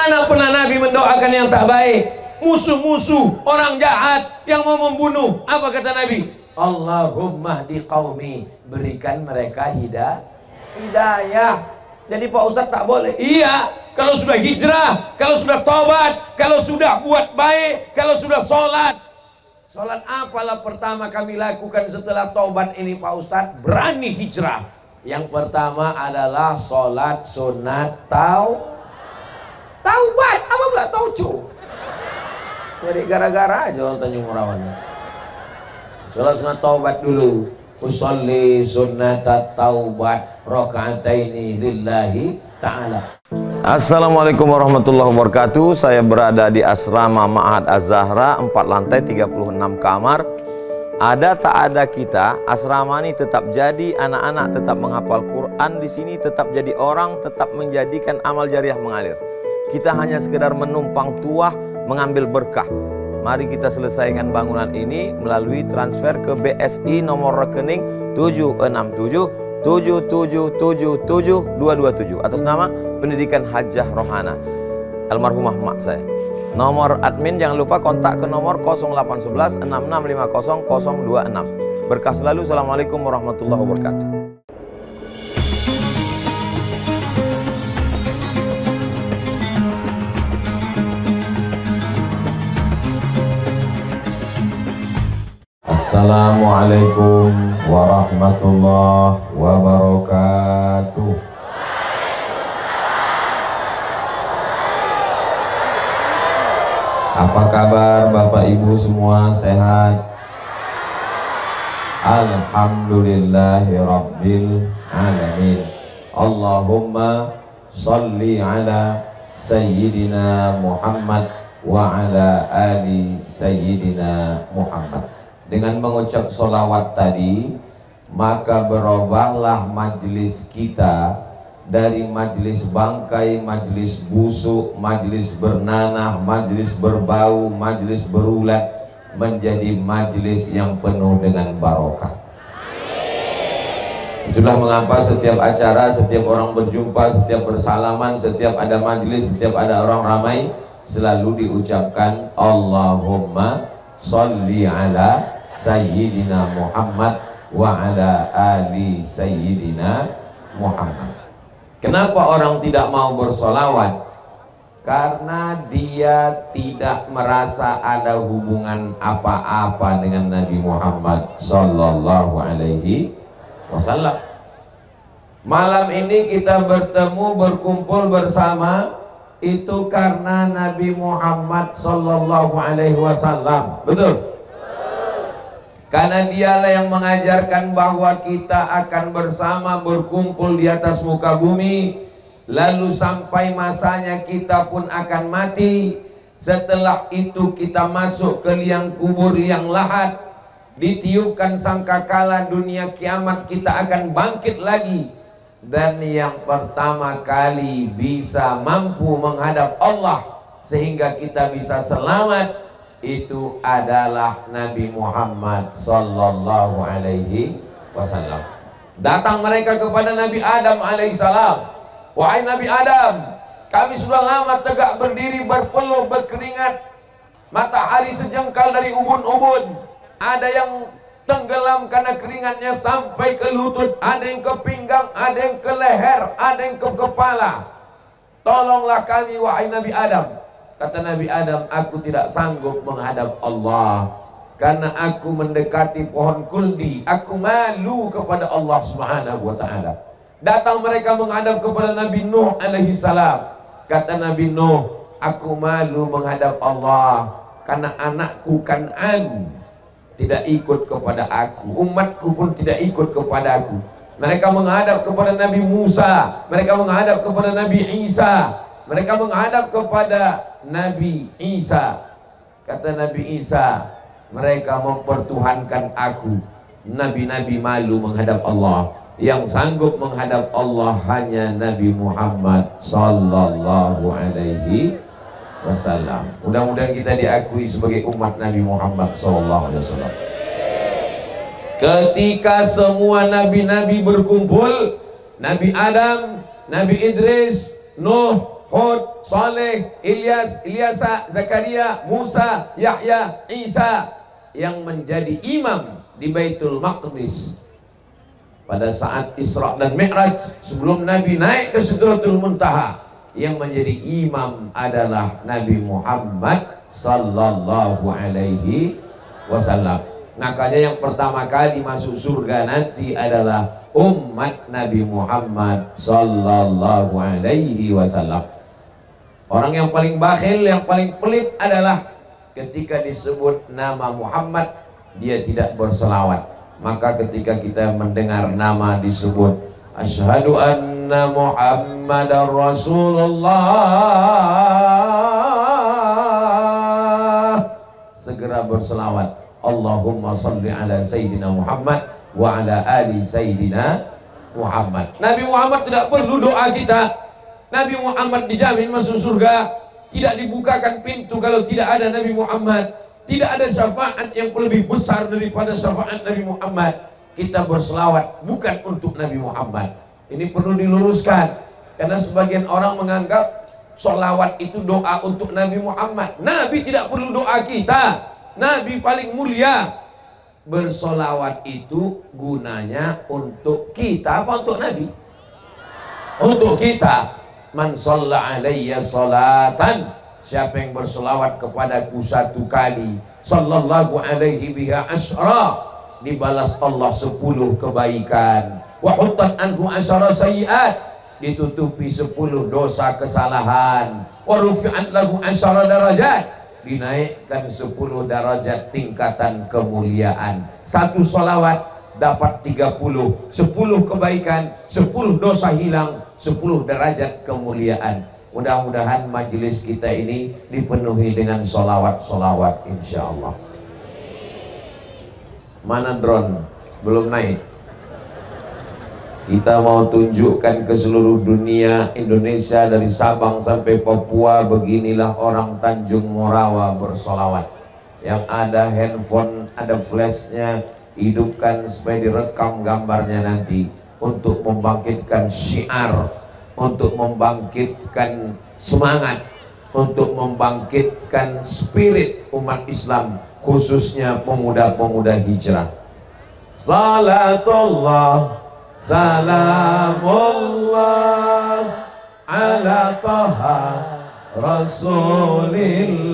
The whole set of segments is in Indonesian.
Mana pernah Nabi mendoakan yang tak baik? Musuh-musuh, orang jahat yang mau membunuh, apa kata Nabi? Allahumma di qaumi, berikan mereka hidayah. Jadi Pak Ustadz tak boleh. Iya, kalau sudah hijrah, kalau sudah tobat, kalau sudah buat baik, kalau sudah sholat. Sholat apalah pertama kami lakukan setelah tobat ini Pak Ustadz? Berani hijrah. Yang pertama adalah sholat sunat taubat. Apa pula tauco? Jadi gara-gara aja orang Tanjung Merawan. Sholat sunat taubat dulu. Usolli sunnat taubat rakaataini lillahi ta'ala. Assalamualaikum warahmatullahi wabarakatuh. Saya berada di asrama Ma'had Az-Zahra, 4 lantai 36 kamar. Ada tak ada kita, asrama ini tetap jadi, anak-anak tetap menghafal Quran di sini, tetap jadi orang, tetap menjadikan amal jariah mengalir. Kita hanya sekedar menumpang tuah, mengambil berkah. Mari kita selesaikan bangunan ini melalui transfer ke BSI nomor rekening 767777227 atas nama Pendidikan Hajah Rohana, almarhumah mak saya. Nomor admin jangan lupa kontak ke nomor 0811 6650 026. Berkah selalu. Assalamualaikum warahmatullahi wabarakatuh. Assalamualaikum warahmatullahi wabarakatuh. Apa kabar Bapak Ibu semua, sehat? Alhamdulillahirabbil alamin. Allahumma sholli ala sayyidina Muhammad wa ala ali sayyidina Muhammad. Dengan mengucap sholawat tadi, maka berubahlah majlis kita dari majlis bangkai, majlis busuk, majlis bernanah, majlis berbau, majlis berulat, menjadi majlis yang penuh dengan barokah. Itulah mengapa setiap acara, setiap orang berjumpa, setiap bersalaman, setiap ada majlis, setiap ada orang ramai, selalu diucapkan Allahumma sholli ala Sayyidina Muhammad wa ala ali Sayyidina Muhammad. Kenapa orang tidak mau bersolawat? Karena dia tidak merasa ada hubungan apa-apa dengan Nabi Muhammad Sallallahu Alaihi Wasallam. Malam ini kita bertemu, berkumpul bersama, itu karena Nabi Muhammad Sallallahu Alaihi Wasallam. Betul? Karena dialah yang mengajarkan bahwa kita akan bersama berkumpul di atas muka bumi, lalu sampai masanya kita pun akan mati. Setelah itu kita masuk ke liang kubur, liang lahat, ditiupkan sangkakala dunia kiamat, kita akan bangkit lagi. Dan yang pertama kali bisa mampu menghadap Allah sehingga kita bisa selamat, itu adalah Nabi Muhammad Sallallahu Alaihi Wasallam. Datang mereka kepada Nabi Adam alaihissalam. Wahai Nabi Adam, kami sudah lama tegak berdiri, berpeluh, berkeringat, matahari sejengkal dari ubun-ubun. Ada yang tenggelam karena keringatnya sampai ke lutut, ada yang ke pinggang, ada yang ke leher, ada yang ke kepala. Tolonglah kami wahai Nabi Adam. Kata Nabi Adam, aku tidak sanggup menghadap Allah karena aku mendekati pohon kuldi. Aku malu kepada Allah Subhanahu wa ta'ala. Datang mereka menghadap kepada Nabi Nuh alaihi salam. Kata Nabi Nuh, aku malu menghadap Allah karena anakku Kan'an tidak ikut kepada aku, umatku pun tidak ikut kepada aku. Mereka menghadap kepada Nabi Musa, mereka menghadap kepada Nabi Isa, mereka menghadap kepada Nabi Isa. Kata Nabi Isa, mereka mempertuhankan aku. Nabi-nabi malu menghadap Allah. Yang sanggup menghadap Allah hanya Nabi Muhammad Sallallahu Alaihi Wasallam. Mudah-mudahan kita diakui sebagai umat Nabi Muhammad Sallallahu Alaihi Wasallam. Ketika semua nabi-nabi berkumpul, Nabi Adam, Nabi Idris, Nuh, Hud, Saleh, Ilyas, Ilyasa, Zakaria, Musa, Yahya, Isa yang menjadi imam di Baitul Maqdis pada saat Isra dan Mi'raj sebelum Nabi naik ke Sidratul Muntaha. Yang menjadi imam adalah Nabi Muhammad sallallahu alaihi wasallam. Makanya yang pertama kali masuk surga nanti adalah umat Nabi Muhammad sallallahu alaihi wasallam. Orang yang paling bakhil, yang paling pelit adalah ketika disebut nama Muhammad dia tidak berselawat. Maka ketika kita mendengar nama disebut asyhadu anna Muhammadar Rasulullah, segera berselawat Allahumma salli ala Sayyidina Muhammad wa ala ali Sayyidina Muhammad. Nabi Muhammad tidak perlu doa kita. Nabi Muhammad dijamin masuk surga. Tidak dibukakan pintu kalau tidak ada Nabi Muhammad. Tidak ada syafaat yang lebih besar daripada syafaat Nabi Muhammad. Kita berselawat bukan untuk Nabi Muhammad. Ini perlu diluruskan, karena sebagian orang menganggap solawat itu doa untuk Nabi Muhammad. Nabi tidak perlu doa kita. Nabi paling mulia. Bersolawat itu gunanya untuk kita apa untuk Nabi? Untuk kita. Man shalla alayya salatan, siapa yang berselawat kepadaku satu kali, sallallahu alaihi biha asyra, dibalas Allah 10 kebaikan. Wa huttat anhu asyara sayyi'at, ditutupi 10 dosa kesalahan. Wa rufi'at lahu asyara darajat, dinaikkan 10 derajat tingkatan kemuliaan. Satu salawat dapat 30, 10 kebaikan, 10 dosa hilang, 10 derajat kemuliaan. Mudah-mudahan majelis kita ini dipenuhi dengan solawat-solawat insyaallah. Mana drone? Belum naik. Kita mau tunjukkan ke seluruh dunia, Indonesia dari Sabang sampai Papua, beginilah orang Tanjung Morawa bersolawat. Yang ada handphone, ada flashnya, hidupkan supaya direkam gambarnya nanti, untuk membangkitkan syiar, untuk membangkitkan semangat, untuk membangkitkan spirit umat Islam, khususnya pemuda-pemuda hijrah. Salatullah salamullah ala taha rasulillah.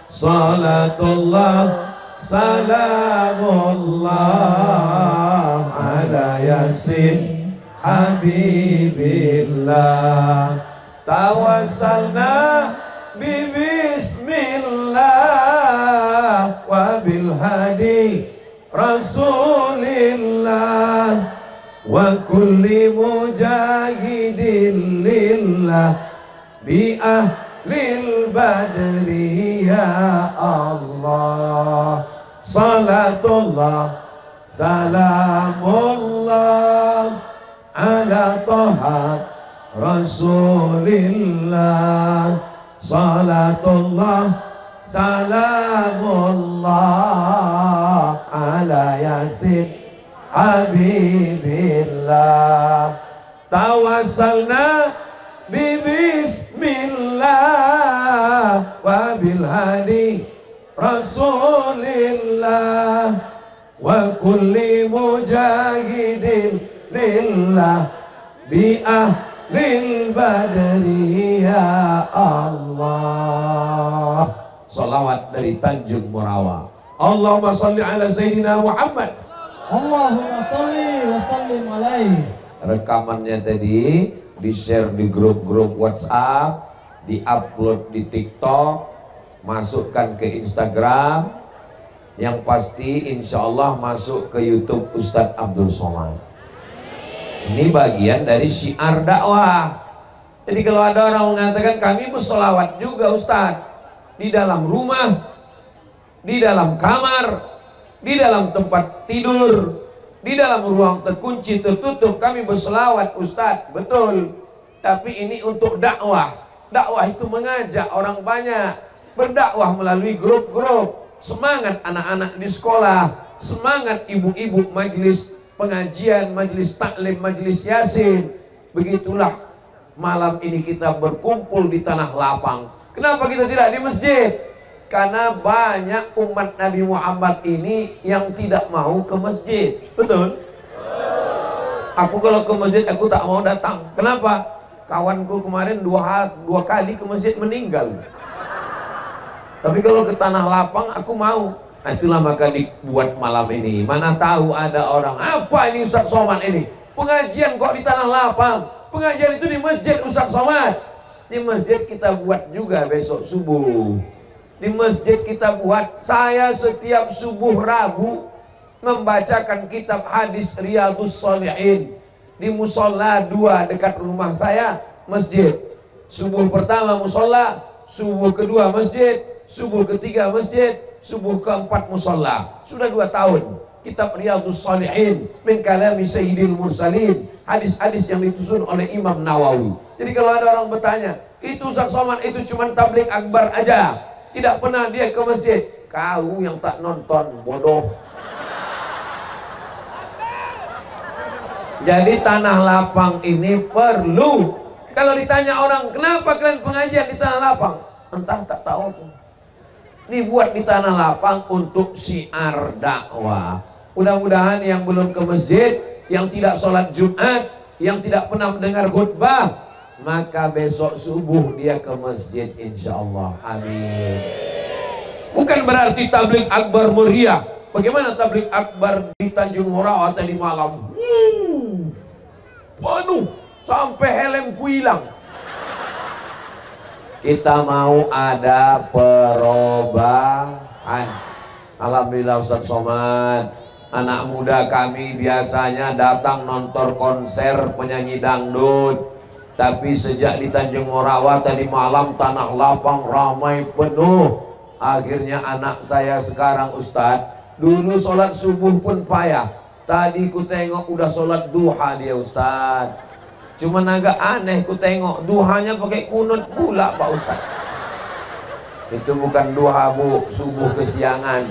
Salatullah salamullah ala yasin habibillah. Tawassalna bismillah wa bil hadi rasulillah wa kulli mujahidin lillah bi ahlil badri ya Allah. Salatullah salamullah ala taha rasulillah. Salatullah salamullah ala yasin habibillah. Tawassalna bismillah wa bil hadi rasulillah wa kulli mujahidin lillah bi ahlil badri ya Allah. Salawat dari Tanjung Morawa. Allahumma salli ala Sayyidina Muhammad. Allahumma salli wa sallim alaihi. Rekamannya tadi di-share di grup-grup WhatsApp, di-upload di TikTok, masukkan ke Instagram, yang pasti insya Allah masuk ke YouTube Ustadz Abdul Somad. Ini bagian dari syiar dakwah. Jadi kalau ada orang mengatakan kami bersolawat juga Ustadz, di dalam rumah, di dalam kamar, di dalam tempat tidur, di dalam ruang terkunci tertutup kami berselawat Ustadz, betul. Tapi ini untuk dakwah. Dakwah itu mengajak orang banyak, berdakwah melalui grup-grup. Semangat anak-anak di sekolah, semangat ibu-ibu majelis pengajian, majelis taklim, majelis yasin. Begitulah malam ini kita berkumpul di tanah lapang. Kenapa kita tidak di masjid? Karena banyak umat Nabi Muhammad ini yang tidak mau ke masjid. Betul? Aku kalau ke masjid aku tak mau datang. Kenapa? Kawanku kemarin dua kali ke masjid meninggal. Tapi kalau ke tanah lapang aku mau. Nah, itulah maka dibuat malam ini. Mana tahu ada orang, apa ini Ustaz Somad ini? Pengajian kok di tanah lapang? Pengajian itu di masjid Ustaz Somad. Di masjid kita buat juga besok subuh. Di masjid kita buat. Saya setiap subuh Rabu membacakan kitab hadis Riyadhus Shalihin di musola 2 dekat rumah saya, masjid. Subuh pertama musola, subuh kedua masjid, subuh ketiga masjid, subuh keempat musola. Sudah 2 tahun. Kitab Riyadhus Shalihin min kalami Sayyidil Mursalin, hadis-hadis yang disusun oleh Imam Nawawi. Jadi kalau ada orang bertanya, itu Ustaz Somad itu cuma tabligh akbar aja, tidak pernah dia ke masjid. Kau yang tak nonton, bodoh. Jadi tanah lapang ini perlu. Kalau ditanya orang, kenapa kalian pengajian di tanah lapang? Entah, tak tahu. Dibuat di tanah lapang untuk syiar dakwah. Mudah-mudahan yang belum ke masjid, yang tidak sholat Jumat, yang tidak pernah mendengar khutbah, maka besok subuh dia ke masjid insya Allah. Amin. Bukan berarti tabligh akbar meriah. Bagaimana tabligh akbar di Tanjung Morawa tadi malam? Penuh sampai helmku hilang. Kita mau ada perubahan. Alhamdulillah Ustaz Somad, anak muda kami biasanya datang nonton konser penyanyi dangdut. Tapi sejak di Tanjung Morawa tadi malam tanah lapang ramai penuh. Akhirnya anak saya sekarang Ustadz, dulu sholat subuh pun payah. Tadi ku tengok udah sholat duha dia Ustadz. Cuman agak aneh ku tengok duhanya pakai kunut pula Pak Ustadz. Itu bukan duha bu, subuh kesiangan.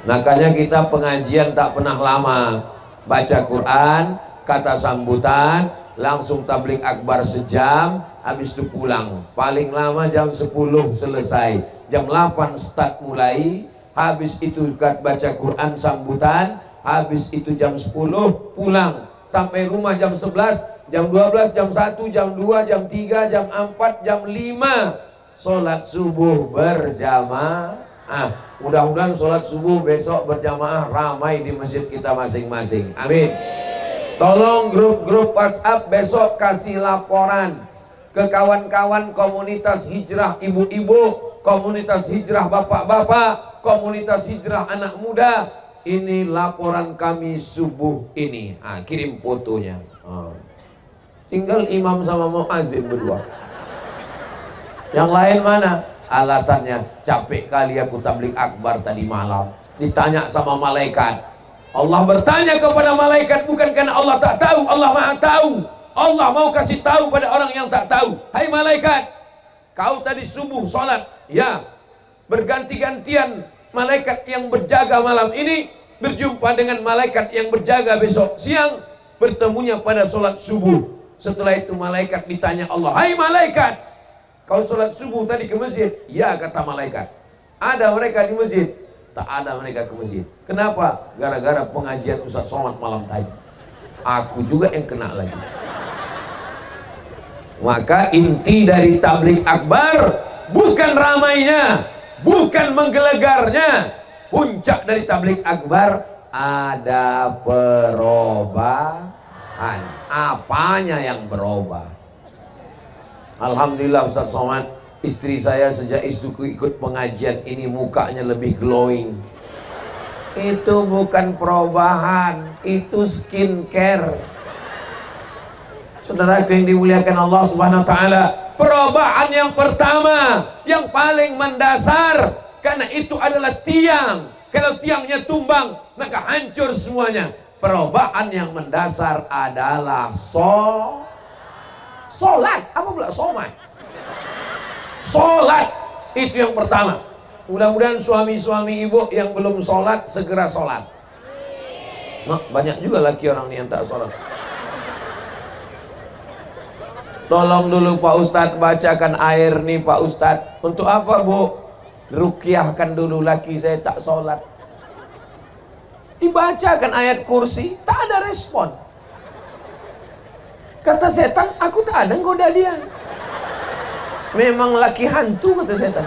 Makanya kita pengajian tak pernah lama. Baca Quran, kata sambutan, langsung tabligh akbar sejam, habis itu pulang. Paling lama jam 10 selesai, jam 8 start mulai, habis itu baca Quran sambutan, habis itu jam 10 pulang. Sampai rumah jam 11, jam 12, jam 1, jam 2, jam 3, jam 4, jam 5 sholat subuh berjamaah. Mudah-mudahan sholat subuh besok berjamaah ramai di masjid kita masing-masing. Amin. Tolong grup-grup WhatsApp besok kasih laporan ke kawan-kawan komunitas hijrah ibu-ibu, komunitas hijrah bapak-bapak, komunitas hijrah anak muda. Ini laporan kami subuh ini. Kirim fotonya. Tinggal imam sama muazzin berdua. Yang lain mana? Alasannya, capek kali aku tabligh akbar tadi malam. Ditanya sama malaikat. Allah bertanya kepada malaikat, bukan karena Allah tak tahu, Allah Maha tahu. Allah mau kasih tahu pada orang yang tak tahu. Hai malaikat, kau tadi subuh sholat, ya, berganti-gantian malaikat yang berjaga malam ini berjumpa dengan malaikat yang berjaga besok siang, bertemunya pada sholat subuh. Setelah itu malaikat ditanya Allah, hai malaikat, kau sholat subuh tadi ke masjid? Ya, kata malaikat. Ada mereka di masjid? Tak ada mereka ke masjid. Kenapa? Gara-gara pengajian Ustaz Somad malam tadi. Aku juga yang kena lagi. Maka inti dari tabligh akbar bukan ramainya, bukan menggelegarnya. Puncak dari tabligh akbar ada perubahan. Apanya yang berubah? Alhamdulillah Ustaz Somad, istri saya sejak istriku ikut pengajian ini mukanya lebih glowing. Itu bukan perubahan, itu skincare. Saudaraku yang dimuliakan Allah Subhanahu wa taala, perubahan yang pertama, yang paling mendasar, karena itu adalah tiang. Kalau tiangnya tumbang, maka hancur semuanya. Perubahan yang mendasar adalah sholat. Apa pula somat? Sholat itu yang pertama. Mudah-mudahan suami-suami ibu yang belum sholat segera sholat. Nah, banyak juga laki orang ini yang tak sholat. Tolong dulu Pak Ustadz bacakan air nih Pak Ustadz. Untuk apa Bu? Ruqyahkan dulu laki saya tak sholat. Dibacakan ayat kursi, tak ada respon. Kata setan, aku tak ada goda dia. Memang laki hantu, kata setan.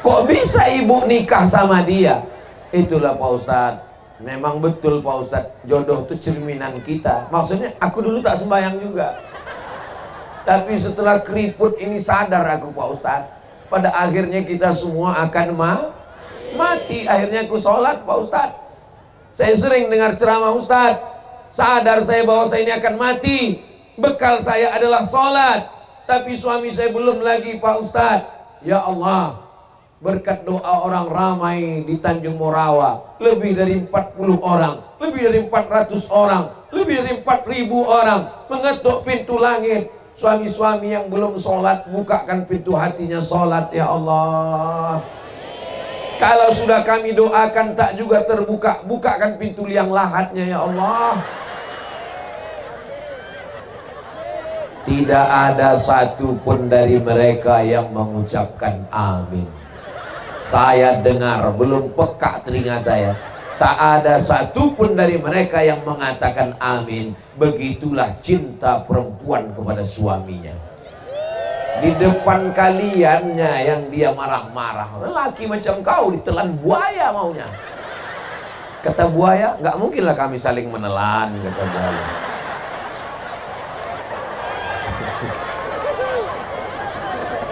Kok bisa ibu nikah sama dia? Itulah Pak Ustadz. Memang betul Pak Ustadz, jodoh itu cerminan kita. Maksudnya aku dulu tak sembahyang juga, tapi setelah keriput ini sadar aku Pak Ustadz, pada akhirnya kita semua akan mati. Akhirnya aku sholat Pak Ustadz. Saya sering dengar ceramah Ustadz, sadar saya bahwa saya ini akan mati. Bekal saya adalah sholat, tapi suami saya belum lagi Pak Ustadz. Ya Allah, berkat doa orang ramai di Tanjung Morawa, lebih dari 40 orang, lebih dari 400 orang, lebih dari 4.000 orang mengetuk pintu langit. Suami-suami yang belum sholat, bukakan pintu hatinya sholat ya Allah. Kalau sudah kami doakan tak juga terbuka, bukakan pintu liang lahatnya ya Allah. Tidak ada satupun dari mereka yang mengucapkan amin. Saya dengar, belum peka telinga saya, tak ada satupun dari mereka yang mengatakan amin. Begitulah cinta perempuan kepada suaminya. Di depan kaliannya yang dia marah-marah, lelaki macam kau ditelan buaya maunya. Kata buaya, nggak mungkinlah kami saling menelan, kata buaya.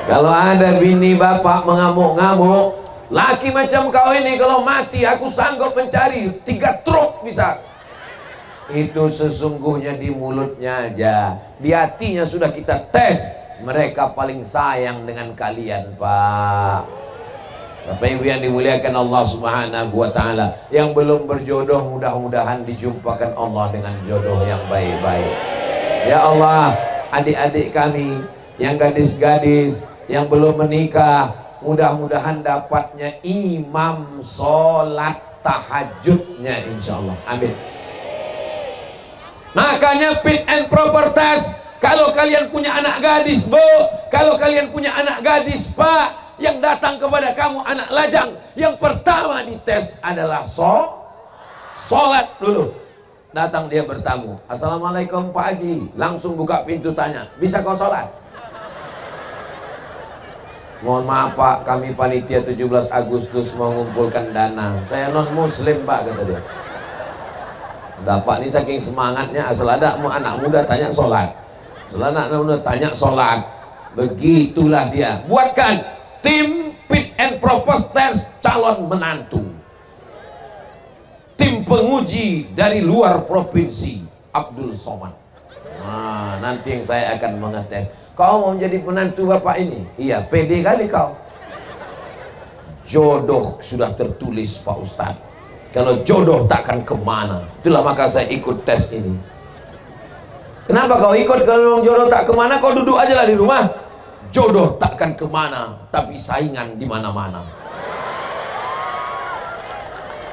Kalau ada bini bapak mengamuk-ngamuk, laki macam kau ini kalau mati aku sanggup mencari 3 truk bisa. Itu sesungguhnya di mulutnya aja, di hatinya sudah kita tes. Mereka paling sayang dengan kalian Pak. Bapak Ibu yang dimuliakan Allah Subhanahu wa Ta'ala, yang belum berjodoh mudah-mudahan dijumpakan Allah dengan jodoh yang baik-baik. Ya Allah, adik-adik kami yang gadis-gadis yang belum menikah, mudah-mudahan dapatnya imam sholat tahajudnya insyaallah. Amin. Makanya fit and proper test. Kalau kalian punya anak gadis Bu, kalau kalian punya anak gadis Pak, yang datang kepada kamu anak lajang, yang pertama dites adalah sholat dulu. Datang dia bertamu, Assalamualaikum Pak Haji, langsung buka pintu tanya, bisa kau sholat? Mohon maaf Pak, kami panitia 17 Agustus mengumpulkan dana. Saya non muslim Pak, kata dia. Bapak ini saking semangatnya, asal ada anak muda tanya sholat, asal anak muda tanya sholat. Begitulah dia. Buatkan tim fit and proper test calon menantu, tim penguji dari luar provinsi Abdul Somad. Nah, nanti yang saya akan mengetes. Kau mau menjadi penantu bapak ini? Iya, pede kali kau. Jodoh sudah tertulis Pak Ustadz. Kalau jodoh takkan kemana. Itulah maka saya ikut tes ini. Kenapa kau ikut? Kalau jodoh tak kemana, kau duduk aja lah di rumah. Jodoh takkan kemana, tapi saingan di mana-mana.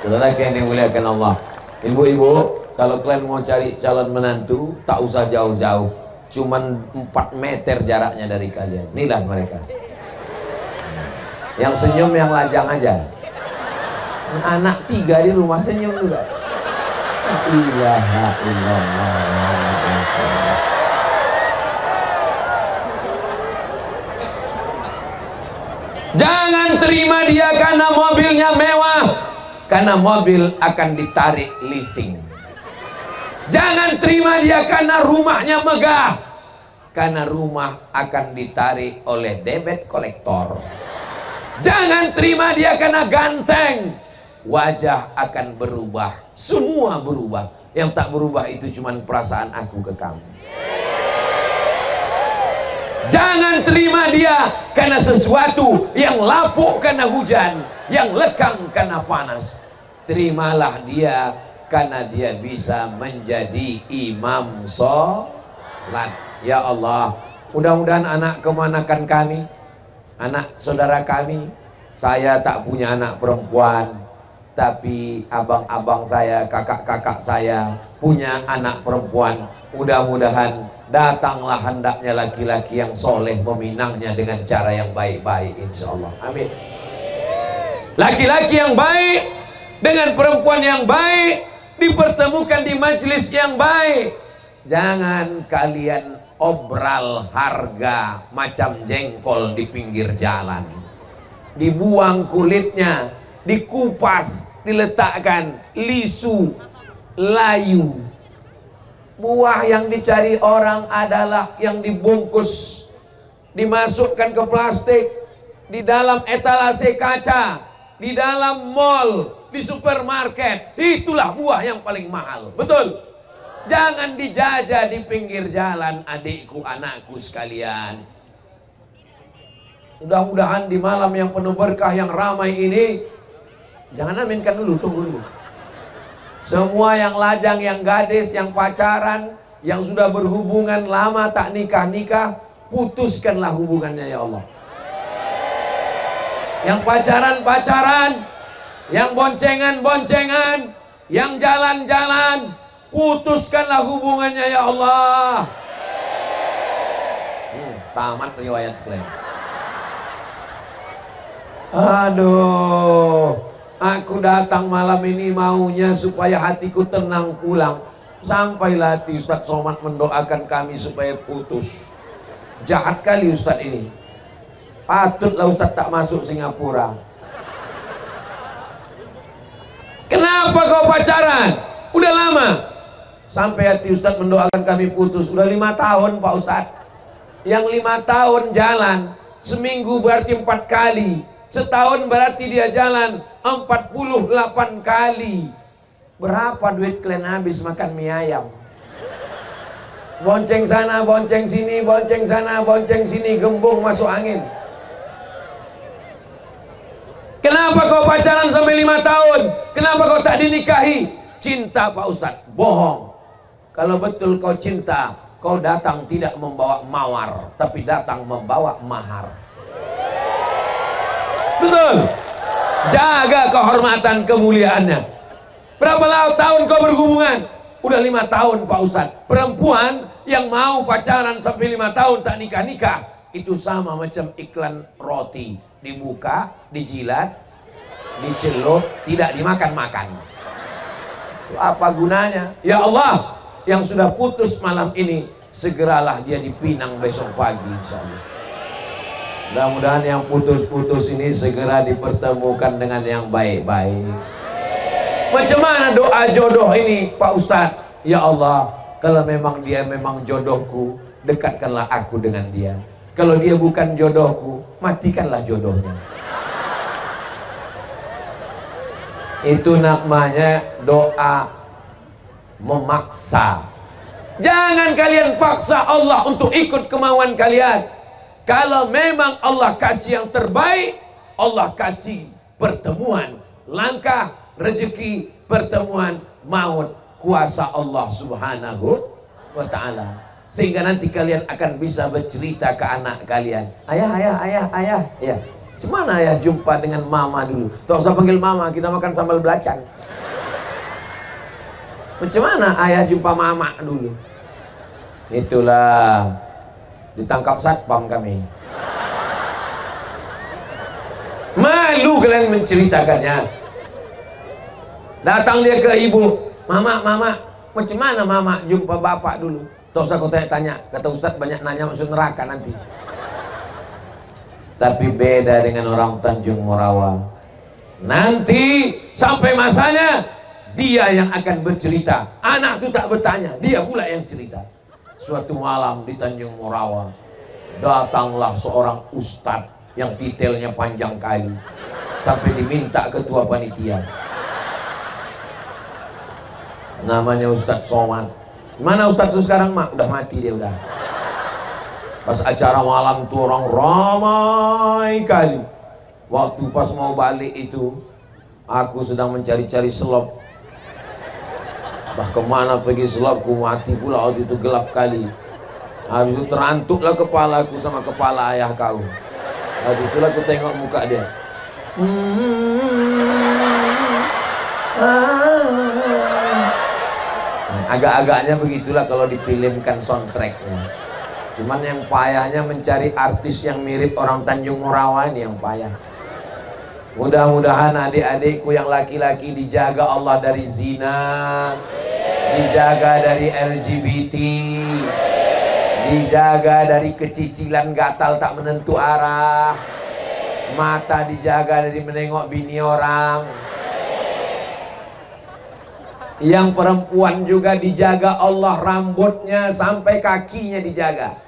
Saudara yang dimuliakan Allah, ibu-ibu, kalau kalian mau cari calon menantu, tak usah jauh-jauh. Cuman 4 meter jaraknya dari kalian. Inilah mereka. Yang senyum yang lajang aja. Anak 3 di rumah senyum juga. Ilaha illallah. Jangan terima dia karena mobilnya mewah, karena mobil akan ditarik leasing. Jangan terima dia karena rumahnya megah, karena rumah akan ditarik oleh debit kolektor. Jangan terima dia karena ganteng, wajah akan berubah, semua berubah. Yang tak berubah itu cuma perasaan aku ke kamu. Jangan terima dia karena sesuatu yang lapuk karena hujan, yang lekang karena panas. Terimalah dia karena dia bisa menjadi imam sholat. Ya Allah, mudah-mudahan anak kemanakan kami, anak saudara kami. Saya tak punya anak perempuan, tapi abang-abang saya, kakak-kakak saya punya anak perempuan. Mudah-mudahan datanglah hendaknya laki-laki yang soleh meminangnya dengan cara yang baik-baik, insya Allah. Amin. Laki-laki yang baik dengan perempuan yang baik dipertemukan di majelis yang baik. Jangan kalian obral harga macam jengkol di pinggir jalan, dibuang kulitnya, dikupas, diletakkan lisu, layu. Buah yang dicari orang adalah yang dibungkus, dimasukkan ke plastik, di dalam etalase kaca, di dalam mall, di supermarket. Itulah buah yang paling mahal. Betul? Jangan dijajah di pinggir jalan, adikku, anakku sekalian. Mudah-mudahan di malam yang penuh berkah, yang ramai ini, jangan aminkan dulu, tunggu dulu. Semua yang lajang, yang gadis, yang pacaran, yang sudah berhubungan lama tak nikah-nikah, putuskanlah hubungannya ya Allah. Yang pacaran-pacaran, yang boncengan-boncengan, yang jalan-jalan, putuskanlah hubungannya ya Allah. Tamat riwayat klaim. Aduh, aku datang malam ini maunya supaya hatiku tenang pulang. Sampailah hati Ustadz Somad mendoakan kami supaya putus. Jahat kali Ustadz ini. Patutlah Ustadz tak masuk Singapura. Kenapa kau pacaran? Udah lama. Sampai hati Ustadz mendoakan kami putus. Udah 5 tahun Pak Ustadz. Yang 5 tahun jalan, seminggu berarti 4 kali, setahun berarti dia jalan 48 kali. Berapa duit kalian habis makan mie ayam? Bonceng sana, bonceng sini, bonceng sana, bonceng sini, gembung masuk angin. Kenapa kau pacaran sampai 5 tahun? Kenapa kau tak dinikahi? Cinta Pak Ustadz. Bohong. Kalau betul kau cinta, kau datang tidak membawa mawar, tapi datang membawa mahar. Betul. Jaga kehormatan kemuliaannya. Berapa tahun kau berhubungan? Udah 5 tahun Pak Ustadz. Perempuan yang mau pacaran sampai 5 tahun tak nikah-nikah, itu sama macam iklan roti. Dibuka, dijilat, dicelup, tidak dimakan-makan. Itu apa gunanya? Ya Allah, yang sudah putus malam ini, segeralah dia dipinang besok pagi insyaallah. Mudah-mudahan yang putus-putus ini segera dipertemukan dengan yang baik-baik. Macam mana doa jodoh ini Pak Ustadz? Ya Allah, kalau memang dia memang jodohku, dekatkanlah aku dengan dia. Kalau dia bukan jodohku, matikanlah jodohnya. Itu namanya doa memaksa. Jangan kalian paksa Allah untuk ikut kemauan kalian. Kalau memang Allah kasih yang terbaik, Allah kasih pertemuan, langkah, rezeki, pertemuan, maut, kuasa Allah subhanahu wa ta'ala. Sehingga nanti kalian akan bisa bercerita ke anak kalian. Ayah. Ya. Gimana ayah jumpa dengan mama dulu? Tak usah panggil mama, kita makan sambal belacan. Macam mana ayah jumpa mama dulu? Itulah, ditangkap satpam kami. Malu kalian menceritakannya. Datang dia ke ibu, mama, macam mana mama jumpa bapak dulu? Tak usah kau tanya-tanya, kata Ustadz banyak nanya masuk neraka nanti. Tapi beda dengan orang Tanjung Morawa. Nanti sampai masanya dia yang akan bercerita. Anak itu tak bertanya, dia pula yang cerita. Suatu malam di Tanjung Morawa, datanglah seorang ustadz yang titelnya panjang kali, sampai diminta ketua panitia. Namanya Ustadz Somad. Mana Ustadz itu sekarang mak? Udah mati dia udah. Pas acara malam tuh orang ramai kali. Waktu pas mau balik itu, aku sedang mencari-cari selop. Bah kemana pergi selopku, mati pula waktu itu, gelap kali. Habis itu terantuklah kepalaku sama kepala ayah kau. Waktu itulah aku tengok muka dia. Agak-agaknya begitulah kalau difilmkan soundtracknya. Cuman yang payahnya mencari artis yang mirip orang Tanjung Morawa ini yang payah. Mudah-mudahan adik-adikku yang laki-laki dijaga Allah dari zina, dijaga dari LGBT, dijaga dari kecicilan gatal tak menentu arah, mata dijaga dari menengok bini orang. Yang perempuan juga dijaga Allah, rambutnya sampai kakinya dijaga.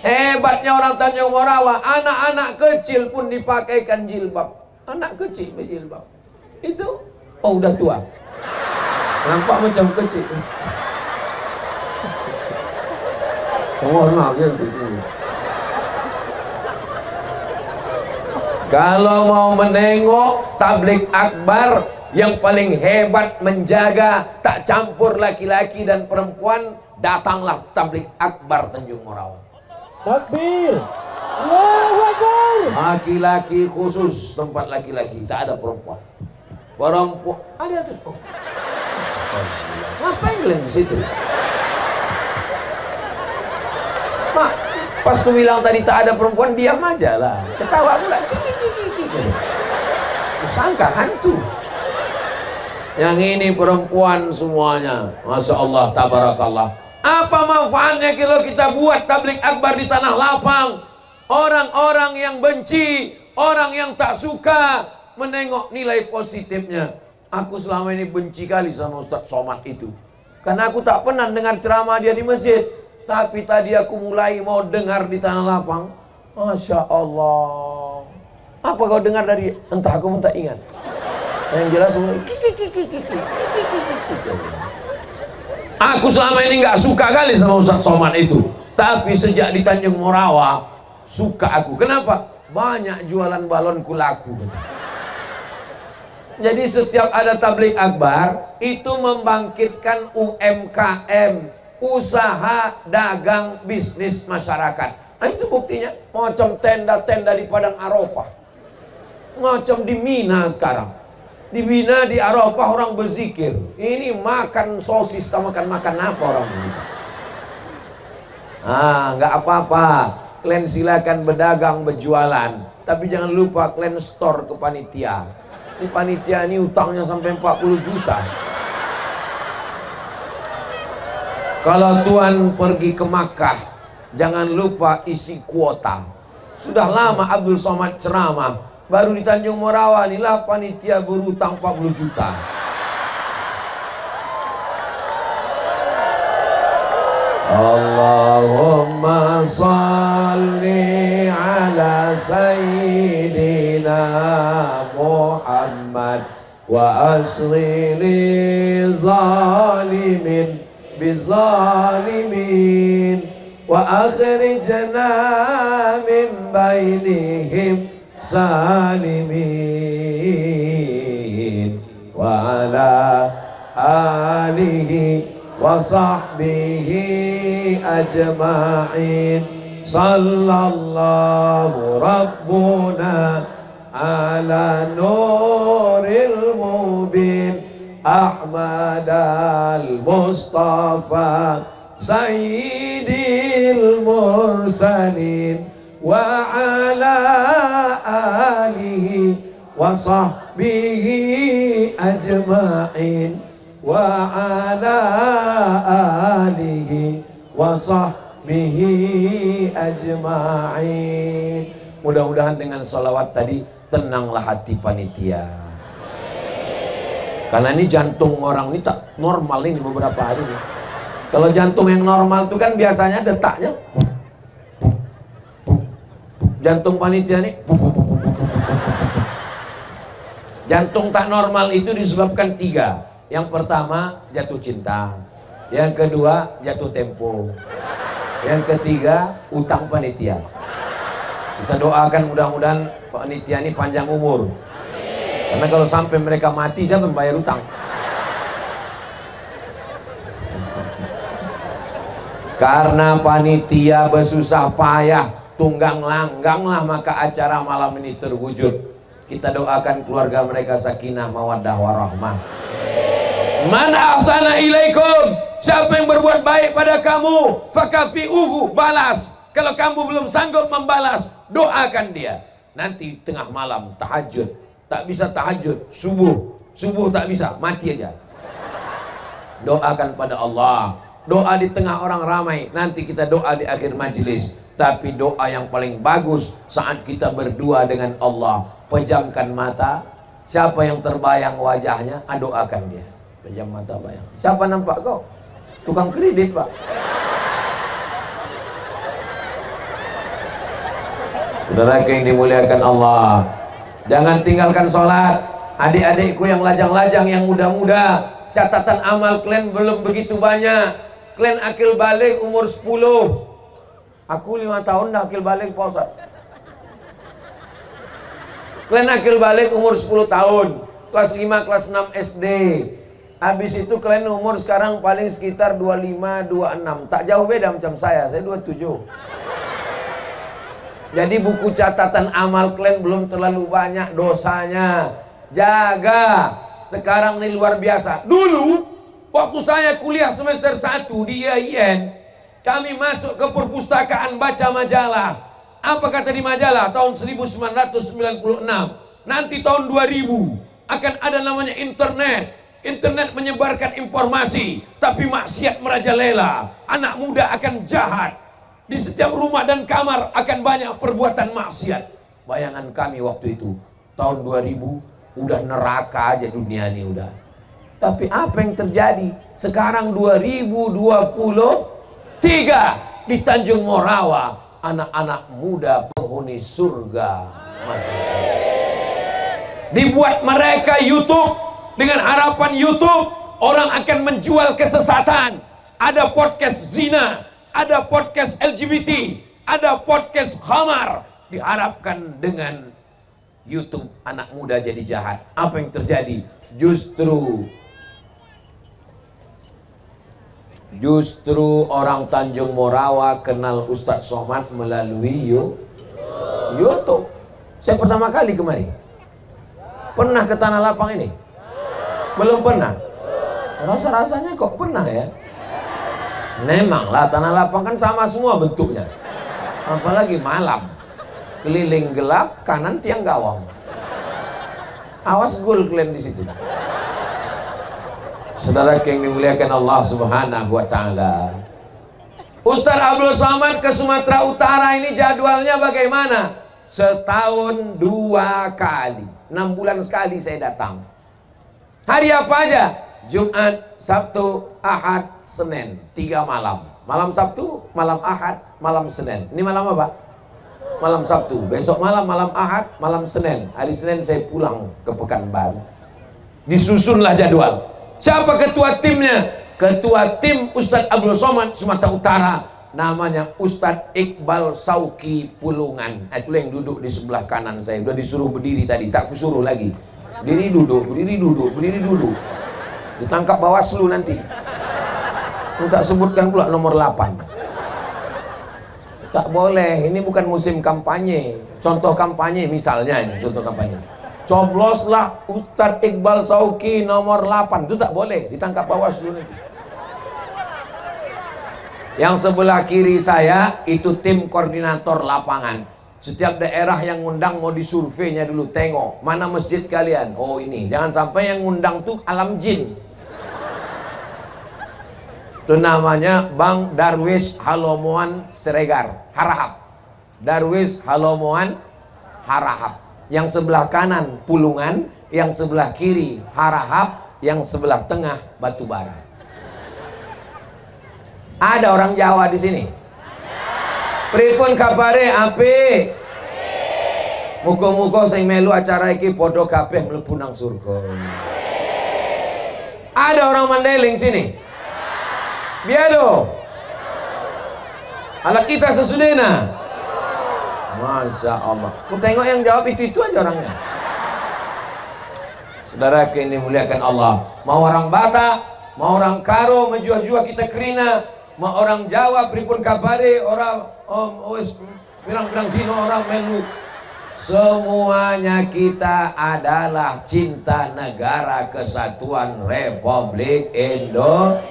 Hebatnya orang Tanjung Morawa, anak-anak kecil pun dipakaikan jilbab. Anak kecil berjilbab. Itu, oh udah tua. Nampak macam kecil. Mohon maaf ya di sini. Kalau mau menengok tabligh akbar, yang paling hebat menjaga tak campur laki-laki dan perempuan, datanglah tabligh akbar Tanjung Morawa. Takbir. Allahu Akbar. Laki-laki khusus, tempat laki-laki, tak ada perempuan. Perempuan ada tuh. Ngapain kalian di situ? Mak, pas ku bilang tadi tak ada perempuan, diam aja lah. Ketawa pula. Sangka hantu. Yang ini perempuan semuanya. Masya Allah, tabarakallah. Apa manfaatnya kalau kita buat tabligh akbar di tanah lapang? Orang-orang yang benci, orang yang tak suka menengok nilai positifnya. Aku selama ini benci kali sama Ustadz Somad itu. Karena aku tak pernah dengar ceramah dia di masjid. Tapi tadi aku mulai mau dengar di tanah lapang. Masya Allah. Apa kau dengar dari, entah aku pun tak ingat. Yang jelas semua aku selama ini nggak suka kali sama Ustadz Somad itu, tapi sejak di Tanjung Morawa suka aku. Kenapa? Banyak jualan balonku laku. Jadi setiap ada tabligh akbar itu membangkitkan UMKM, usaha dagang bisnis masyarakat. Nah, itu buktinya macam tenda-tenda di Padang Arafah, macam di Mina sekarang. Di Mina, di Arafah orang berzikir. Ini makan sosis, makan apa orang berzikir? Nggak apa-apa. Kalian silakan berdagang, berjualan. Tapi jangan lupa kalian store ke panitia. Ini panitia ini utangnya sampai 40 juta. Kalau Tuhan pergi ke Makkah, jangan lupa isi kuota. Sudah lama Abdul Somad ceramah. Baru di Tanjung Morawa inilah panitia berutang 40 juta. Allahumma salli ala sayyidina Muhammad wa asli li zalimin bizalimin wa akhrijna min bainihim salimin wa ala alihi wa sahbihi ajma'in. Sallallahu rabbuna ala nuril mubin Ahmad al-Mustafa sayyidil mursalin wa ala alihi wa sahbihi ajma'in wa ala alihi wa sahbihi ajma'in. Mudah-mudahan dengan salawat tadi tenanglah hati panitia. Karena ini jantung orang ini tak normal ini beberapa hari ini. Kalau jantung yang normal itu kan biasanya detaknya. Jantung panitia ini, jantung tak normal itu disebabkan 3. Yang pertama jatuh cinta, yang kedua jatuh tempo, yang ketiga utang panitia. Kita doakan mudah-mudahan panitia ini panjang umur. Karena kalau sampai mereka mati, siapa membayar utang? Karena panitia bersusah payah, tunggang langganglah maka acara malam ini terwujud. Kita doakan keluarga mereka sakinah mawaddah warahmah. Man ahsana ilaikum, siapa yang berbuat baik pada kamu, fakafi'uhu, balas. Kalau kamu belum sanggup membalas, doakan dia. Nanti tengah malam tahajud, tak bisa tahajud, subuh tak bisa, mati aja. Doakan pada Allah. Doa di tengah orang ramai, nanti kita doa di akhir majelis. Tapi doa yang paling bagus saat kita berdua dengan Allah. Pejamkan mata, siapa yang terbayang wajahnya, doakan dia. Pejam mata bayang. Siapa nampak kau? Tukang kredit, Pak. Saudara yang dimuliakan Allah, jangan tinggalkan sholat. Adik-adikku yang lajang-lajang, yang muda-muda, catatan amal kalian belum begitu banyak. Kalian akil balik umur 10. Aku 5 tahun dah akil balik, Pak Ustaz. Kalian akil balik umur 10 tahun, kelas 5, kelas 6 SD. Habis itu kalian umur sekarang paling sekitar 25, 26. Tak jauh beda macam saya 27. Jadi buku catatan amal kalian belum terlalu banyak dosanya. Jaga. Sekarang ini luar biasa. Dulu waktu saya kuliah semester 1 di IAIN, kami masuk ke perpustakaan baca majalah. Apa kata di majalah tahun 1996? Nanti tahun 2000 akan ada namanya internet. Internet menyebarkan informasi, tapi maksiat merajalela. Anak muda akan jahat. Di setiap rumah dan kamar akan banyak perbuatan maksiat. Bayangan kami waktu itu tahun 2000 udah neraka aja dunia ini udah. Tapi apa yang terjadi? Sekarang 2023 di Tanjung Morawa, anak-anak muda penghuni surga masih. Dibuat mereka YouTube. Dengan harapan YouTube orang akan menjual kesesatan. Ada podcast zina, ada podcast LGBT, ada podcast khamar. Diharapkan dengan YouTube anak muda jadi jahat. Apa yang terjadi? Justru orang Tanjung Morawa kenal Ustadz Somad melalui YouTube. Saya pertama kali kemari. Pernah ke Tanah Lapang ini? Belum pernah? Rasa-rasanya kok pernah ya? Memanglah Tanah Lapang kan sama semua bentuknya. Apalagi malam. Keliling gelap, kanan tiang gawang. Awas gul kalian di situ. Saudara yang dimuliakan Allah Subhanahu wa taala. Ustaz Abdul Somad ke Sumatera Utara ini jadwalnya bagaimana? Setahun 2 kali. 6 bulan sekali saya datang. Hari apa aja? Jumat, Sabtu, Ahad, Senin. 3 malam. Malam Sabtu, malam Ahad, malam Senin. Ini malam apa? Malam Sabtu. Besok malam, malam Ahad, malam Senin. Hari Senin saya pulang ke Pekanbaru. Disusunlah jadwal. Siapa ketua timnya? Ketua tim Ustadz Abdul Somad Sumatera Utara. Namanya Ustadz Iqbal Sauki Pulungan. Itu yang duduk di sebelah kanan saya. Udah disuruh berdiri tadi, tak kusuruh lagi. Berdiri duduk, berdiri duduk, berdiri duduk. Ditangkap Bawaslu nanti. Tak sebutkan pula nomor 8. Tak boleh, ini bukan musim kampanye. Contoh kampanye misalnya ini, contoh kampanye. Cobloslah Ustadz Iqbal Sauki nomor 8. Itu tak boleh, ditangkap Bawaslu nanti. Yang sebelah kiri saya itu tim koordinator lapangan. Setiap daerah yang ngundang mau disurveinya dulu, tengok mana masjid kalian. Oh ini, jangan sampai yang ngundang tuh alam jin. Itu namanya Bang Darwis Halomoan Siregar, Harahap. Darwis Halomoan Harahap. Yang sebelah kanan Pulungan, yang sebelah kiri Harahap, yang sebelah tengah Batubara. Ada orang Jawa di sini? Pripun kabare apik? Muga-muga sing melu acara iki padha kabeh mlebu nang surga. Ada orang Mandailing sini? Biado. Ala kita sesudena. Masya Allah. Ku tengok yang jawab itu aja orangnya. Saudara yang dimuliakan Allah. Mau orang Batak, mau orang Karo, menjua-jua kita kerina. Mau orang Jawa, pripun kabare, orang pirang-pirang dino orang melu Semuanya kita adalah cinta negara kesatuan Republik Indonesia.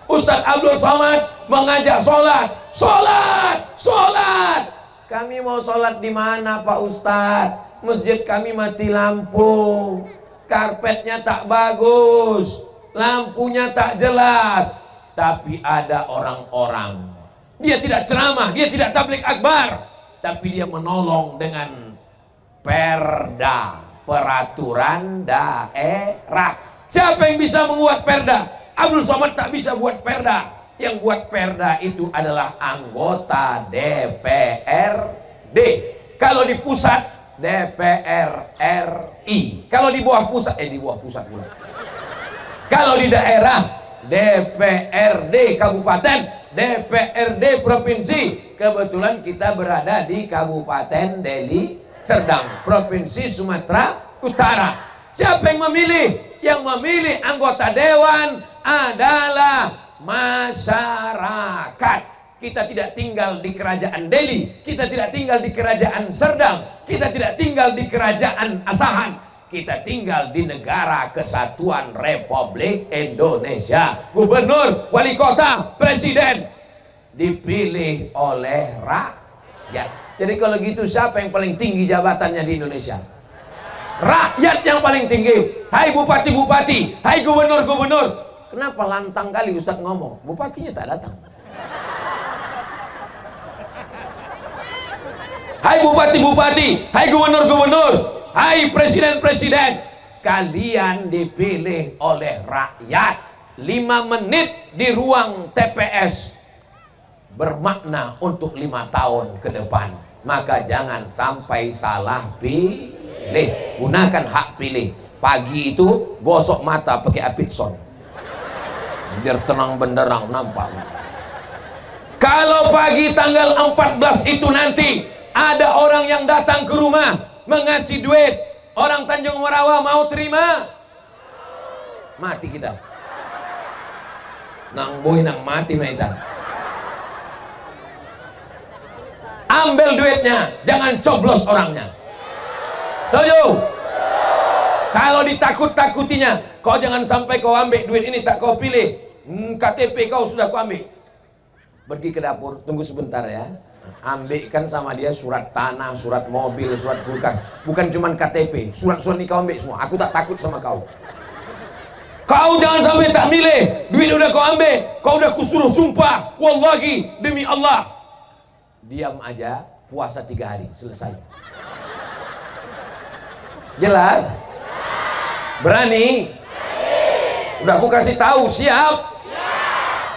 Ustadz Abdul Somad mengajak sholat, sholat, sholat. Kami mau sholat di mana Pak Ustadz? Masjid kami mati lampu, karpetnya tak bagus, lampunya tak jelas. Tapi ada orang-orang, dia tidak ceramah, dia tidak tabligh akbar, tapi dia menolong dengan perda, peraturan daerah. Siapa yang bisa membuat perda? Abdul Somad tak bisa buat perda. Yang buat perda itu adalah anggota DPRD. Kalau di pusat DPR RI. Kalau di bawah pusat, di bawah pusat pula. Kalau di daerah DPRD kabupaten, DPRD provinsi. Kebetulan kita berada di Kabupaten Deli Serdang, Provinsi Sumatera Utara. Siapa yang memilih? Yang memilih anggota dewan adalah masyarakat. Kita tidak tinggal di kerajaan Delhi, kita tidak tinggal di kerajaan Serdang, kita tidak tinggal di kerajaan Asahan, kita tinggal di negara kesatuan Republik Indonesia. Gubernur, wali kota, presiden dipilih oleh rakyat. Jadi kalau gitu siapa yang paling tinggi jabatannya di Indonesia? Rakyat yang paling tinggi. Hai bupati-bupati, hai gubernur-gubernur. Kenapa lantang kali Ustadz ngomong? Bupatinya tak datang. Hai bupati-bupati, hai gubernur-gubernur, hai presiden-presiden, kalian dipilih oleh rakyat. 5 menit di ruang TPS bermakna untuk 5 tahun ke depan. Maka jangan sampai salah pilih. Gunakan hak pilih. Pagi itu gosok mata pakai Apitson, biar tenang benderang nampak. Kalau pagi tanggal 14 itu nanti ada orang yang datang ke rumah mengasih duit, orang Tanjung Merawa mau terima? Mati kita. Nang boy nang mati maitan. Ambil duitnya, jangan coblos orangnya. Setuju? Kalau ditakut-takutinya, kau jangan sampai kau ambil duit ini tak kau pilih, KTP kau sudah kau ambil. Pergi ke dapur, tunggu sebentar ya. Ambilkan sama dia surat tanah, surat mobil, surat kulkas. Bukan cuman KTP, surat-surat ini kau ambil semua. Aku tak takut sama kau. Kau jangan sampai tak milih. Duit udah kau ambil, kau udah kusuruh sumpah, wallahi demi Allah. Diam aja, puasa 3 hari, selesai. Jelas? Berani? Udah aku kasih tahu, siap?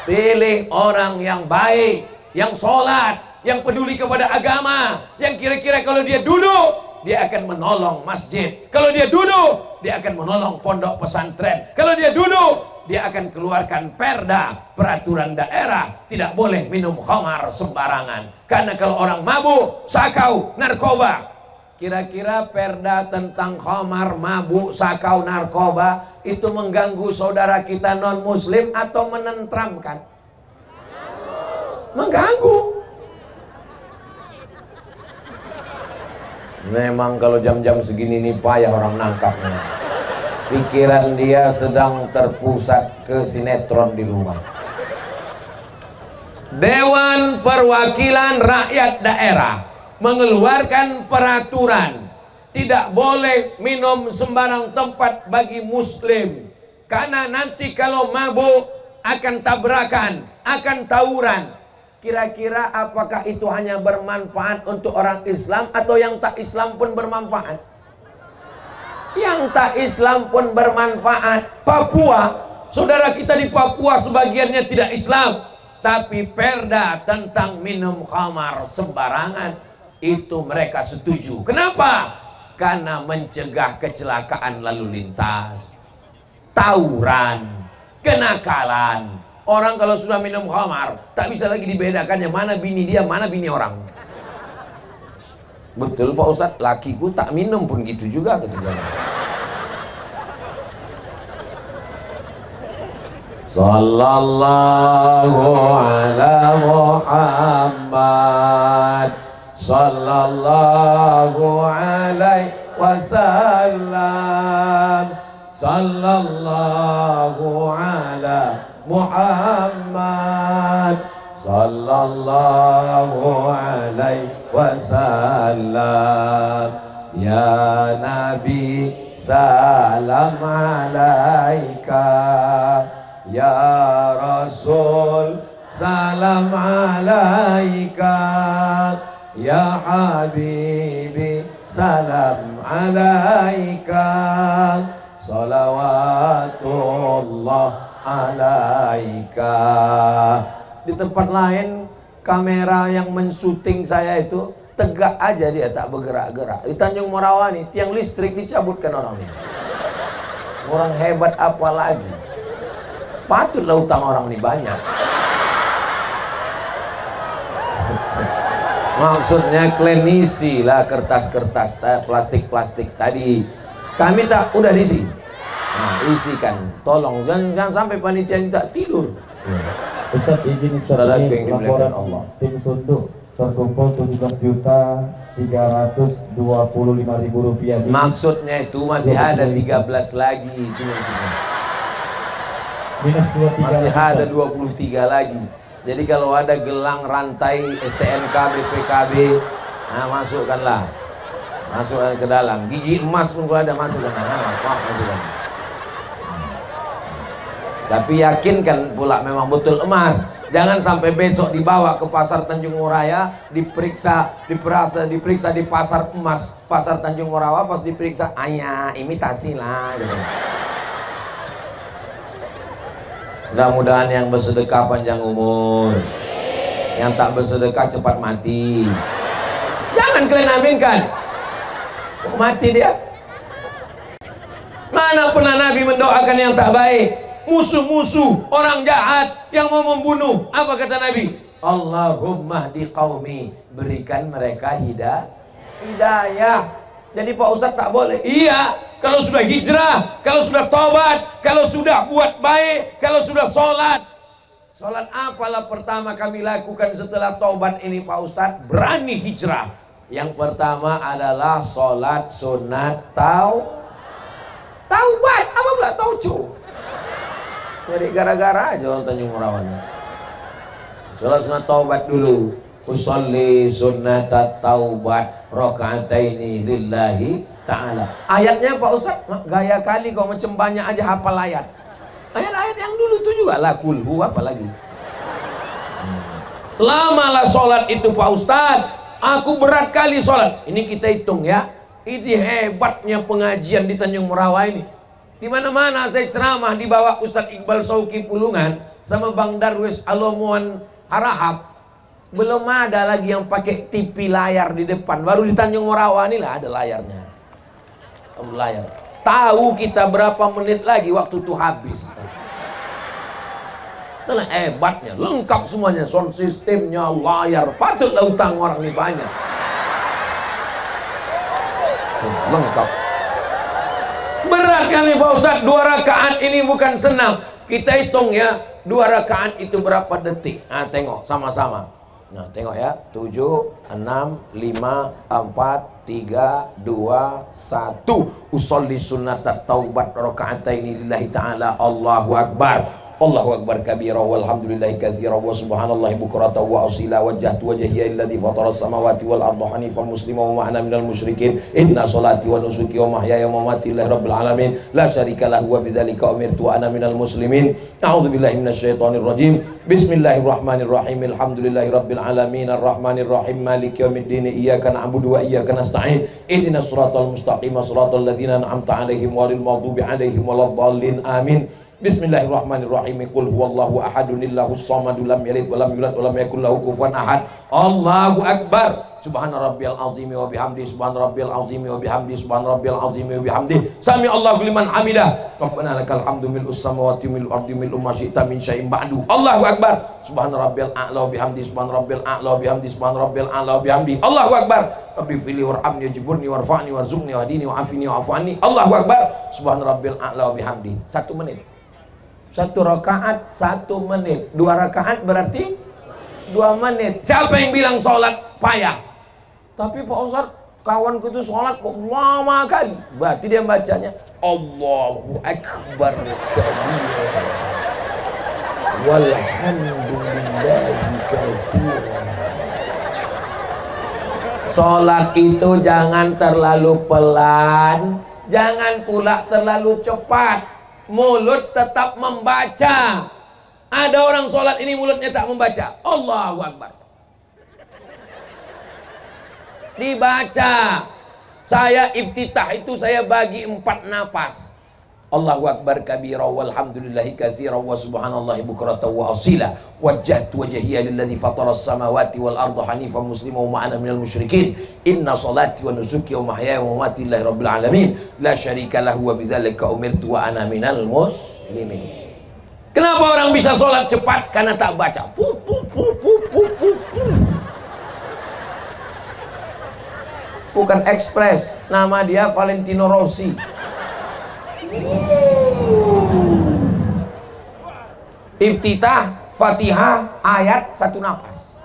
Pilih orang yang baik, yang sholat, yang peduli kepada agama, yang kira-kira kalau dia duduk, dia akan menolong masjid. Kalau dia duduk, dia akan menolong pondok pesantren. Kalau dia duduk, dia akan keluarkan perda, peraturan daerah, tidak boleh minum khamar sembarangan. Karena kalau orang mabuk, sakau, narkoba. Kira-kira perda tentang khamar, mabuk, sakau, narkoba itu mengganggu saudara kita non muslim atau menentramkan? Mengganggu. Memang kalau jam-jam segini nih payah orang nangkapnya. Pikiran dia sedang terpusat ke sinetron di rumah. Dewan Perwakilan Rakyat Daerah mengeluarkan peraturan tidak boleh minum sembarang tempat bagi muslim, karena nanti kalau mabuk akan tabrakan, akan tawuran. Kira-kira apakah itu hanya bermanfaat untuk orang Islam atau yang tak Islam pun bermanfaat? Yang tak Islam pun bermanfaat. Papua, saudara kita di Papua sebagiannya tidak Islam, tapi perda tentang minum khamar sembarangan itu mereka setuju. Kenapa? Karena mencegah kecelakaan lalu lintas, tawuran, kenakalan. Orang kalau sudah minum khamar tak bisa lagi dibedakan yang mana bini dia, mana bini orang. Betul Pak Ustadz, lakiku tak minum pun gitu juga ketika. Sallallahu ala Muhammad, sallallahu alaihi wasallam, sallallahu ala Muhammad, sallallahu alaihi wasallam. Ya Nabi salam alaika, ya Rasul salam alaika, ya Habibi salam alaika, salawatullah alaika. Di tempat lain kamera yang mensyuting saya itu tegak aja, dia tak bergerak-gerak. Di Tanjung Morawa nih tiang listrik dicabutkan orang ini. Orang hebat apa lagi? Patutlah utang orang ini banyak. Maksudnya klinisi lah kertas-kertas, plastik-plastik tadi. Kami tak udah diisi. Nah, isikan. Tolong jangan sampai panitia ini tak tidur. Ustaz izin Ustaz, ini laporan Allah. Tim Sunduk terkumpul 17.325.000 rupiah. Maksudnya itu masih ada 13 lagi itu maksudnya. Minus 23 masih ada 23 lagi. Jadi kalau ada gelang rantai STNK BPKB, nah masukkanlah. Masukkan ke dalam. Gigi emas pun kalau ada masukkan. Masukkan. Tapi yakinkan pula memang betul emas. Jangan sampai besok dibawa ke pasar Tanjung Moraya, diperiksa di pasar emas, pasar Tanjung Morawa, pas diperiksa, ayah imitasi lah gitu. Mudah-mudahan yang bersedekah panjang umur, yang tak bersedekah cepat mati. Jangan kalian aminkan, mati dia. Mana pernah Nabi mendoakan yang tak baik? Musuh-musuh, orang jahat yang mau membunuh, apa kata Nabi? Allahumma di qaumi, berikan mereka hidayah. Jadi Pak Ustadz tak boleh. Iya, kalau sudah hijrah, kalau sudah tobat, kalau sudah buat baik, kalau sudah sholat. Sholat apalah pertama kami lakukan setelah tobat ini Pak Ustadz? Berani hijrah. Yang pertama adalah sholat sunat taubat. Apa pula tauco? Jadi gara-gara aja orang Tanjung Morawan. Sholat sunat taubat dulu. Usolli sunat taubat rakaataini lillahi ta'ala. Ayatnya Pak Ustaz, gaya kali kau macam banyak aja hafal ayat. Ayat-ayat yang dulu itu juga lah kulhu apa lagi. Lamalah sholat itu Pak Ustaz. Aku berat kali sholat. Ini kita hitung ya. Ini hebatnya pengajian di Tanjung Morawa ini. Di mana-mana saya ceramah dibawa Ustadz Iqbal Sauki Pulungan sama Bang Darwis Alomuan Harahap. Belum ada lagi yang pakai TV layar di depan. Baru di Tanjung Morawa ini lah ada layarnya. Layar. Tahu kita berapa menit lagi waktu itu habis. Itulah hebatnya, lengkap semuanya, sound sistemnya, layar. Patutlah utang orang ini banyak. Lengkap. Berat kami Pak Ustadz, 2 rakaat ini bukan senang. Kita hitung ya, 2 rakaat itu berapa detik. Nah tengok sama-sama. Nah tengok ya, 7, 6, 5, 4, 3, 2, 1. Usolli sunnatat taubat raka'ataini lillahi ta'ala. Allahu Akbar. Allahu Akbar kabira walhamdulillahi katsira wa subhanallahi bukratan wa asila wajjahtu wajhiya alladhi fatara as-samawati wal arda hanifan musliman wa ma ana minal musyrikin. Inna salati wa nusuki wa mahyaya wa mamati lillahi rabbil alamin la syarika lahu wa bidzalika umirtu wa ana minal muslimin. A'udzu billahi minasy syaithanir rajim. Bismillahirrahmanirrahim. Alhamdulillahi rabbil alamin arrahmanir rahim maliki yaumiddin. Iyyaka na'budu wa iyyaka nasta'in. Ihdinas siratal mustaqim siratal ladzina an'amta 'alaihim ghairil maghdubi 'alaihim waladdallin. Amin. Bismillahirrahmanirrahim. Qul huwallahu ahadun illahus samadu lam yalid wa lam yulad wa lam yakul lahu kufuwan ahad. Allahu Akbar. Subhana rabbiyal azimi wa bihamdi, subhana rabbiyal azimi wa bihamdi, subhana rabbiyal azimi wa bihamdi. Sami Allahu liman hamidah. Rabbana lakal hamdu mil'us samawati mil'ul ardi mil'u ma syi'ta min syai'in ba'du. Allahu Akbar. Subhana rabbiyal a'la wa bihamdi, subhana rabbiyal a'la wa bihamdi, subhana rabbiyal a'la wa bihamdi. Allahu Akbar. Rabbi fili warhamni wajburni warfa'ni warzuqni wahdini wa'afini wa'afani. Allahu Akbar. Subhana rabbiyal a'la wa bihamdi. 1 menit. 1 rakaat 1 menit. 2 rakaat berarti 2 menit. Siapa yang bilang sholat payah? Tapi Pak Ustadz, kawanku itu sholat kok lama kali. Berarti dia bacanya Allahu Akbar kabir walhamdulillahi katsiran. Sholat itu jangan terlalu pelan, jangan pula terlalu cepat. Mulut tetap membaca. Ada orang sholat ini mulutnya tak membaca. Allahu Akbar. Dibaca. Saya iftitah itu saya bagi 4 napas. Allahu Akbar kabira walhamdulillahi katsira wa subhanallahi bukratan wa asila wajjahtu wajhiya lilladzi fatara as-samawati wal arda hanifan musliman wa ana minal musyrikin inna salati wa nusuki wa mahyaya wa mamati lillahi rabbil alamin la syarika lahu wa bidzalika umirtu wa ana minal muslimin. Kenapa orang bisa sholat cepat? Karena tak baca. Bukan ekspres, nama dia Valentino Rossi. Iftitah, Fatihah, ayat 1 napas.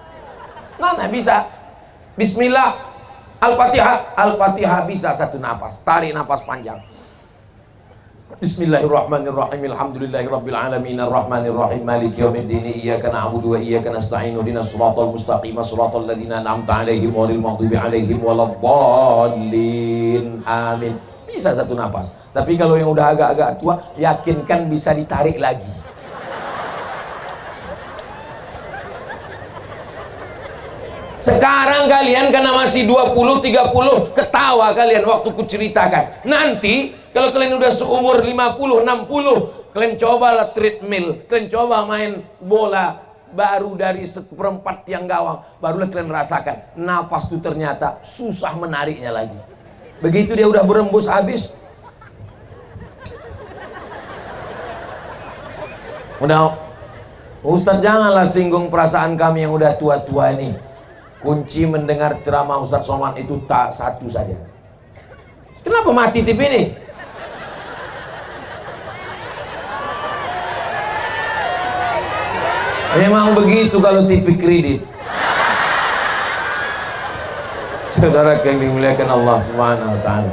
Mana bisa? Bismillah, Al-Fatihah, Al-Fatihah bisa 1 napas. Tarik napas panjang. Bismillahirrahmanirrahim. Alhamdulillahirabbil alamin arrahmanirrahim maliki yaumiddin iyyaka na'budu wa iyyaka nasta'in ihdinas siratal mustaqim siratal ladzina an'amta 'alaihim ghairil maghdubi 'alaihim waladdallin. Amin. Bisa 1 napas. Tapi kalau yang udah agak-agak tua, yakinkan bisa ditarik lagi. Sekarang kalian karena masih 20-30 ketawa kalian waktu kuceritakan. Nanti kalau kalian udah seumur 50-60, kalian cobalah treadmill, kalian coba main bola baru dari 1/4 tiang gawang, barulah kalian rasakan napas itu ternyata susah menariknya lagi. Begitu dia udah berembus habis, udah, Ustadz janganlah singgung perasaan kami yang udah tua-tua ini. Kunci mendengar ceramah Ustadz Somad itu tak satu saja. Kenapa mati TV ini? Memang begitu kalau TV kredit. Saudara yang dimuliakan Allah Subhanahu wa taala.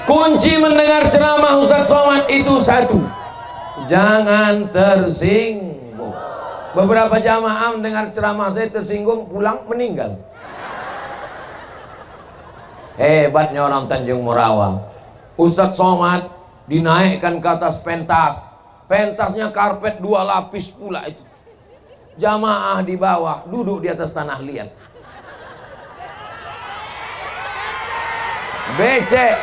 Kunci mendengar ceramah Ustadz Somad itu satu. Jangan tersinggung. Beberapa jamaah mendengar ceramah saya tersinggung, pulang meninggal. Hebatnya orang Tanjung Morawang. Ustadz Somad dinaikkan ke atas pentas. Pentasnya karpet 2 lapis pula itu. Jamaah di bawah duduk di atas tanah liat. Becek.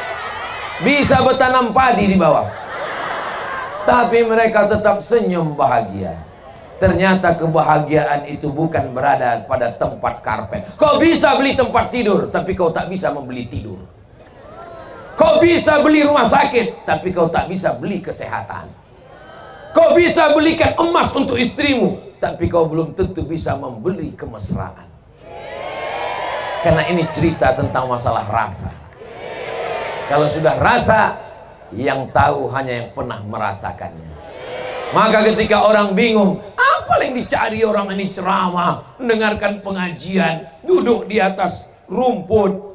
Bisa bertanam padi di bawah. Tapi mereka tetap senyum bahagia. Ternyata kebahagiaan itu bukan berada pada tempat karpet. Kau bisa beli tempat tidur, tapi kau tak bisa membeli tidur. Kau bisa beli rumah sakit, tapi kau tak bisa beli kesehatan. Kau bisa belikan emas untuk istrimu, tapi kau belum tentu bisa membeli kemesraan. Karena ini cerita tentang masalah rasa. Kalau sudah rasa, yang tahu hanya yang pernah merasakannya. Maka ketika orang bingung, apa yang dicari orang ini ceramah, mendengarkan pengajian, duduk di atas rumput.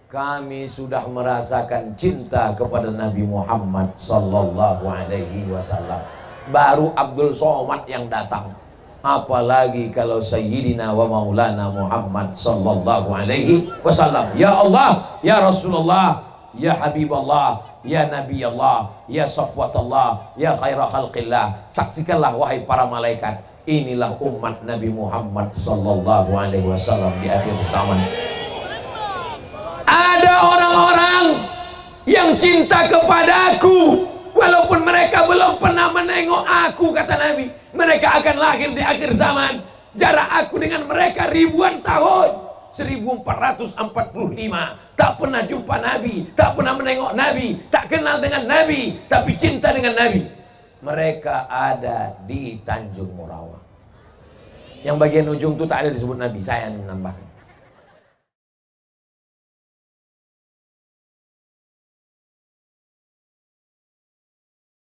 Kami sudah merasakan cinta kepada Nabi Muhammad sallallahu alaihi wasallam. Baru Abdul Somad yang datang. Apalagi kalau Sayyidina wa Maulana Muhammad sallallahu alaihi wasallam. Ya Allah, ya Rasulullah, ya Habiballah, ya Nabi Allah, ya Safwatullah, ya khaira khalqillah. Saksikanlah wahai para malaikat, inilah umat Nabi Muhammad sallallahu alaihi wasallam di akhir zaman. Ada orang-orang yang cinta kepadaku walaupun mereka belum pernah menengok aku, kata Nabi. Mereka akan lahir di akhir zaman. Jarak aku dengan mereka ribuan tahun. 1445. Tak pernah jumpa Nabi, tak pernah menengok Nabi, tak kenal dengan Nabi, tapi cinta dengan Nabi. Mereka ada di Tanjung Morawang. Yang bagian ujung itu tak ada disebut Nabi, saya yang menambahkan.